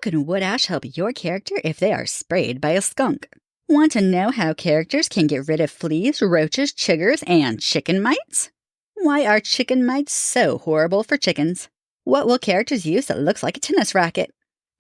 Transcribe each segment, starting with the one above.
can wood ash help your character if they are sprayed by a skunk? Want to know how characters can get rid of fleas, roaches, chiggers, and chicken mites? Why are chicken mites so horrible for chickens? What will characters use that looks like a tennis racket?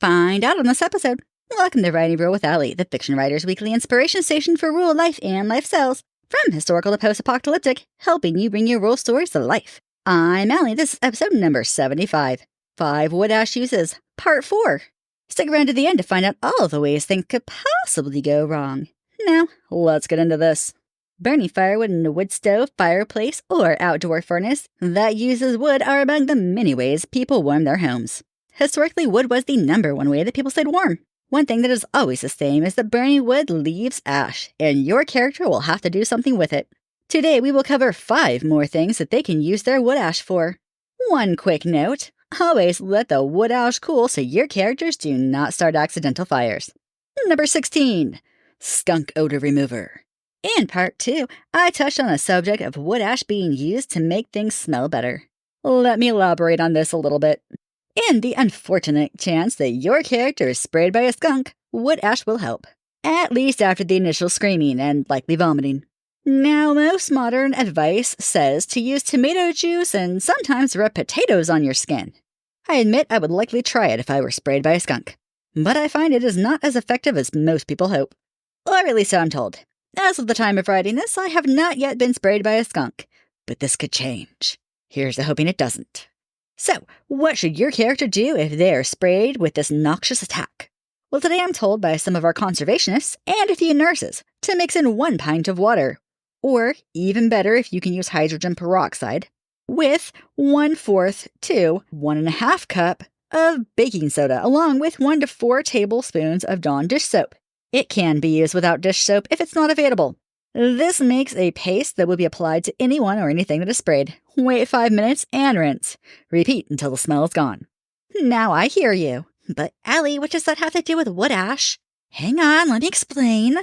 Find out on this episode. Welcome to Writing Rule with Allie, the fiction writer's weekly inspiration station for rule life and lifestyles. From historical to post-apocalyptic, helping you bring your rule stories to life. I'm Allie. This is episode number 75. 5 wood ash uses, part 4. Stick around to the end to find out all the ways things could possibly go wrong. Now, let's get into this. Burning firewood in a wood stove, fireplace, or outdoor furnace that uses wood are among the many ways people warm their homes. Historically, wood was the #1 way that people stayed warm. One thing that is always the same is that burning wood leaves ash, and your character will have to do something with it. Today, we will cover 5 more things that they can use their wood ash for. One quick note. Always let the wood ash cool so your characters do not start accidental fires. Number 16. Skunk odor remover. In part 2, I touched on the subject of wood ash being used to make things smell better. Let me elaborate on this a little bit. In the unfortunate chance that your character is sprayed by a skunk, wood ash will help. At least after the initial screaming and likely vomiting. Now, most modern advice says to use tomato juice and sometimes rub potatoes on your skin. I admit I would likely try it if I were sprayed by a skunk, but I find it is not as effective as most people hope. Or at least so I'm told. As of the time of writing this, I have not yet been sprayed by a skunk, but this could change. Here's to hoping it doesn't. So, what should your character do if they are sprayed with this noxious attack? Well, today I'm told by some of our conservationists and a few nurses to mix in 1 pint of water. Or, even better if you can use hydrogen peroxide, with 1/4 to 1.5 cup of baking soda, along with 1 to 4 tablespoons of Dawn dish soap. It can be used without dish soap if it's not available. This makes a paste that will be applied to anyone or anything that is sprayed. Wait 5 minutes and rinse. Repeat until the smell is gone. Now I hear you. But Allie, what does that have to do with wood ash? Hang on, let me explain.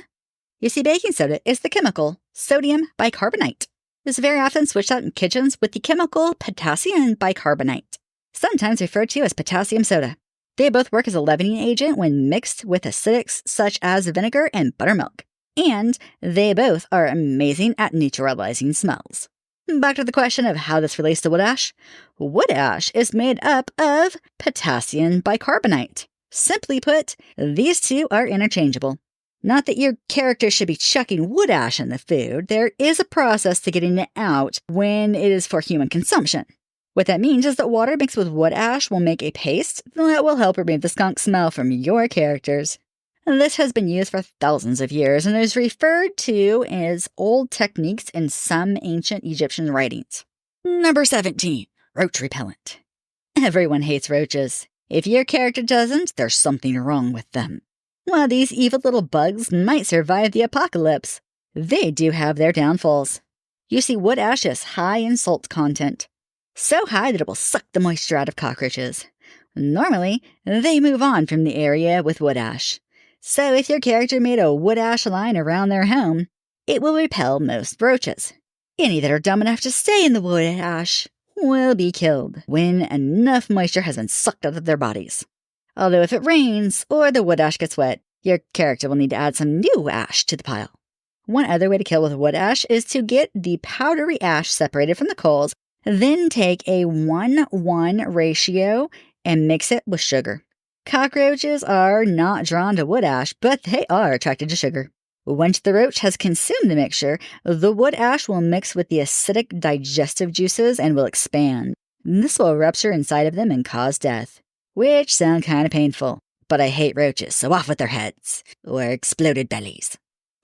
You see, baking soda is the chemical sodium bicarbonate. It's very often switched out in kitchens with the chemical potassium bicarbonate, sometimes referred to as potassium soda. They both work as a leavening agent when mixed with acidics such as vinegar and buttermilk, and they both are amazing at neutralizing smells. Back to the question of how this relates to wood ash. Wood ash is made up of potassium bicarbonate. Simply put, these two are interchangeable. Not that your character should be chucking wood ash in the food. There is a process to getting it out when it is for human consumption. What that means is that water mixed with wood ash will make a paste that will help remove the skunk smell from your characters. This has been used for thousands of years and is referred to as old techniques in some ancient Egyptian writings. Number 17. Roach repellent. Everyone hates roaches. If your character doesn't, there's something wrong with them. While these evil little bugs might survive the apocalypse, they do have their downfalls. You see, wood ash is high in salt content. So high that it will suck the moisture out of cockroaches. Normally, they move on from the area with wood ash. So if your character made a wood ash line around their home, it will repel most roaches. Any that are dumb enough to stay in the wood ash will be killed when enough moisture has been sucked out of their bodies. Although if it rains or the wood ash gets wet, your character will need to add some new ash to the pile. One other way to kill with wood ash is to get the powdery ash separated from the coals, then take a 1:1 ratio and mix it with sugar. Cockroaches are not drawn to wood ash, but they are attracted to sugar. Once the roach has consumed the mixture, the wood ash will mix with the acidic digestive juices and will expand. This will rupture inside of them and cause death. Which sound kind of painful, but I hate roaches, so off with their heads, or exploded bellies.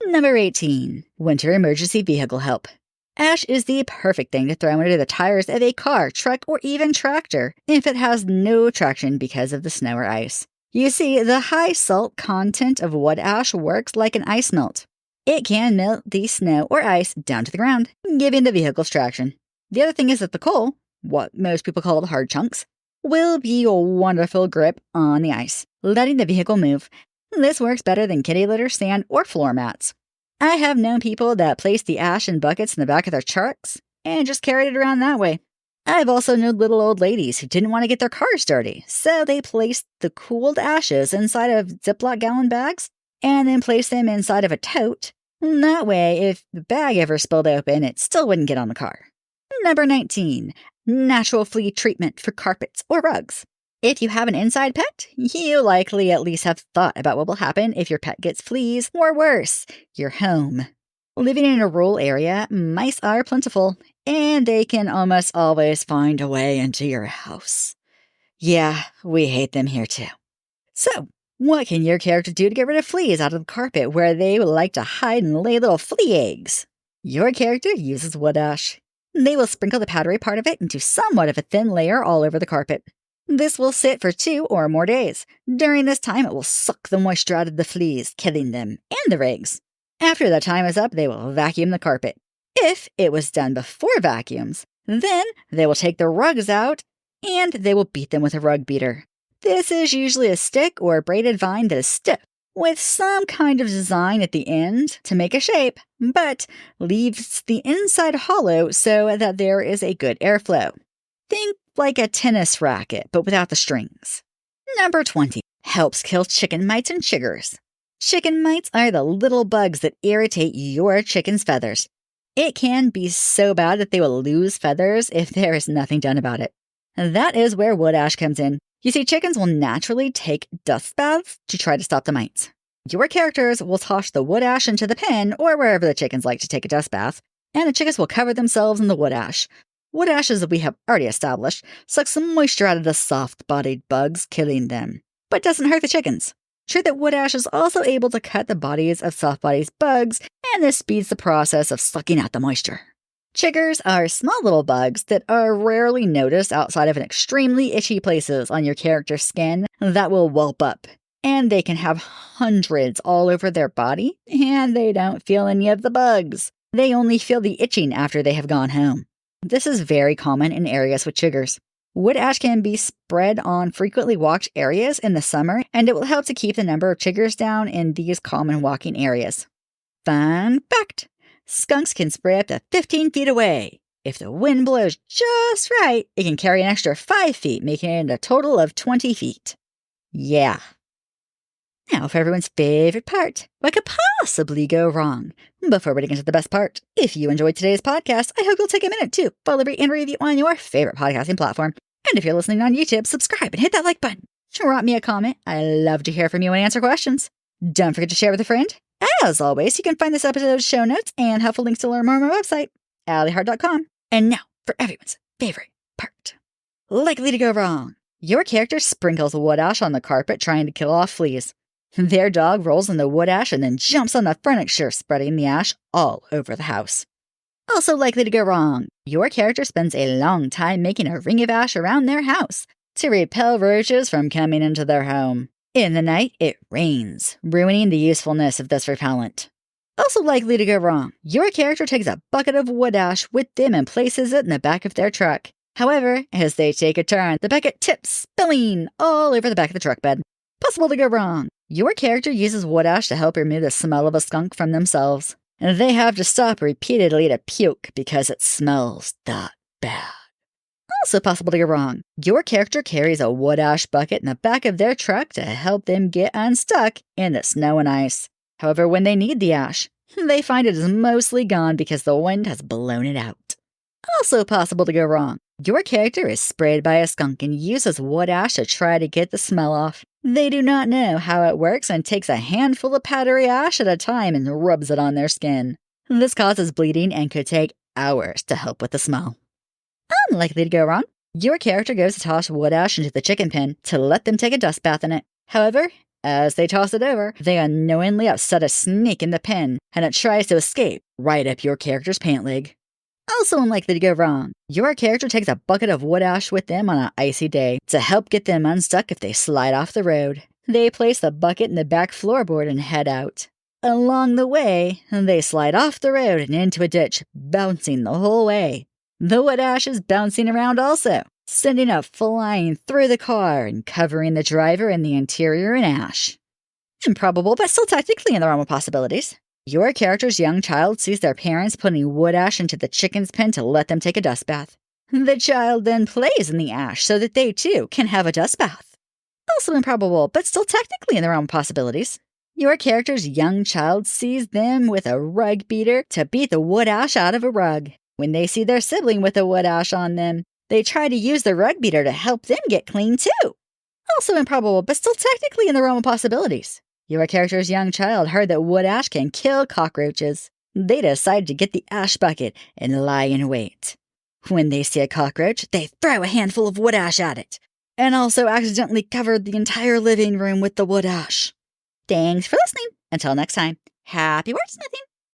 Number 18. Winter emergency vehicle help. Ash is the perfect thing to throw under the tires of a car, truck, or even tractor if it has no traction because of the snow or ice. You see, the high salt content of wood ash works like an ice melt. It can melt the snow or ice down to the ground, giving the vehicles traction. The other thing is that the coal, what most people call the hard chunks, will be a wonderful grip on the ice, letting the vehicle move. This works better than kitty litter, sand, or floor mats. I have known people that placed the ash in buckets in the back of their trucks and just carried it around that way. I've also known little old ladies who didn't want to get their cars dirty, so they placed the cooled ashes inside of Ziploc gallon bags and then placed them inside of a tote. That way, if the bag ever spilled open, it still wouldn't get on the car. Number 19. Natural flea treatment for carpets or rugs. If you have an inside pet, you likely at least have thought about what will happen if your pet gets fleas, or worse, your home. Living in a rural area, mice are plentiful, and they can almost always find a way into your house. Yeah, we hate them here too. So, what can your character do to get rid of fleas out of the carpet where they like to hide and lay little flea eggs? Your character uses wood ash. They will sprinkle the powdery part of it into somewhat of a thin layer all over the carpet. This will sit for 2 or more days. During this time, it will suck the moisture out of the fleas, killing them and their eggs. After that time is up, they will vacuum the carpet. If it was done before vacuums, then they will take the rugs out and they will beat them with a rug beater. This is usually a stick or a braided vine that is stiff, with some kind of design at the end to make a shape, but leaves the inside hollow so that there is a good airflow. Think like a tennis racket, but without the strings. Number 20. Helps kill chicken mites and chiggers. Chicken mites are the little bugs that irritate your chicken's feathers. It can be so bad that they will lose feathers if there is nothing done about it. And that is where wood ash comes in. You see, chickens will naturally take dust baths to try to stop the mites. Your characters will toss the wood ash into the pen or wherever the chickens like to take a dust bath, and the chickens will cover themselves in the wood ash. Wood ash, as we have already established, sucks some moisture out of the soft-bodied bugs, killing them, but doesn't hurt the chickens. True that wood ash is also able to cut the bodies of soft-bodied bugs, and this speeds the process of sucking out the moisture. Chiggers are small little bugs that are rarely noticed outside of extremely itchy places on your character's skin that will whelp up, and they can have hundreds all over their body, and they don't feel any of the bugs. They only feel the itching after they have gone home. This is very common in areas with chiggers. Wood ash can be spread on frequently walked areas in the summer, and it will help to keep the number of chiggers down in these common walking areas. Fun fact! Skunks can spray up to 15 feet away. If the wind blows just right, it can carry an extra 5 feet, making it a total of 20 feet. Yeah. Now for everyone's favorite part, what could possibly go wrong? Before we get into the best part, if you enjoyed today's podcast, I hope you'll take a minute to follow, rate, and review on your favorite podcasting platform. And if you're listening on YouTube, subscribe and hit that like button. Drop me a comment. I love to hear from you and answer questions. Don't forget to share with a friend. As always, you can find this episode's show notes and helpful links to learn more on my website, AllieHart.com. And now for everyone's favorite part. Likely to go wrong. Your character sprinkles wood ash on the carpet trying to kill off fleas. Their dog rolls in the wood ash and then jumps on the furniture, spreading the ash all over the house. Also likely to go wrong. Your character spends a long time making a ring of ash around their house to repel roaches from coming into their home. In the night, it rains, ruining the usefulness of this repellent. Also likely to go wrong. Your character takes a bucket of wood ash with them and places it in the back of their truck. However, as they take a turn, the bucket tips, spilling all over the back of the truck bed. Possible to go wrong. Your character uses wood ash to help remove the smell of a skunk from themselves, and they have to stop repeatedly to puke because it smells that bad. Also possible to go wrong. Your character carries a wood ash bucket in the back of their truck to help them get unstuck in the snow and ice. However, when they need the ash, they find it is mostly gone because the wind has blown it out. Also possible to go wrong. Your character is sprayed by a skunk and uses wood ash to try to get the smell off. They do not know how it works and takes a handful of powdery ash at a time and rubs it on their skin. This causes bleeding and could take hours to help with the smell. Unlikely to go wrong. Your character goes to toss wood ash into the chicken pen to let them take a dust bath in it. However, as they toss it over, they unknowingly upset a snake in the pen, and it tries to escape right up your character's pant leg. Also unlikely to go wrong. Your character takes a bucket of wood ash with them on an icy day to help get them unstuck if they slide off the road. They place the bucket in the back floorboard and head out. Along the way, they slide off the road and into a ditch, bouncing the whole way. The wood ash is bouncing around also, sending it flying through the car and covering the driver and the interior in ash. Improbable, but still technically in the realm of possibilities. Your character's young child sees their parents putting wood ash into the chicken's pen to let them take a dust bath. The child then plays in the ash so that they too can have a dust bath. Also improbable, but still technically in the realm of possibilities. Your character's young child sees them with a rug beater to beat the wood ash out of a rug. When they see their sibling with a wood ash on them, they try to use the rug beater to help them get clean too. Also improbable, but still technically in the realm of possibilities. Your character's young child heard that wood ash can kill cockroaches. They decide to get the ash bucket and lie in wait. When they see a cockroach, they throw a handful of wood ash at it, and also accidentally covered the entire living room with the wood ash. Thanks for listening. Until next time, happy wordsmithing!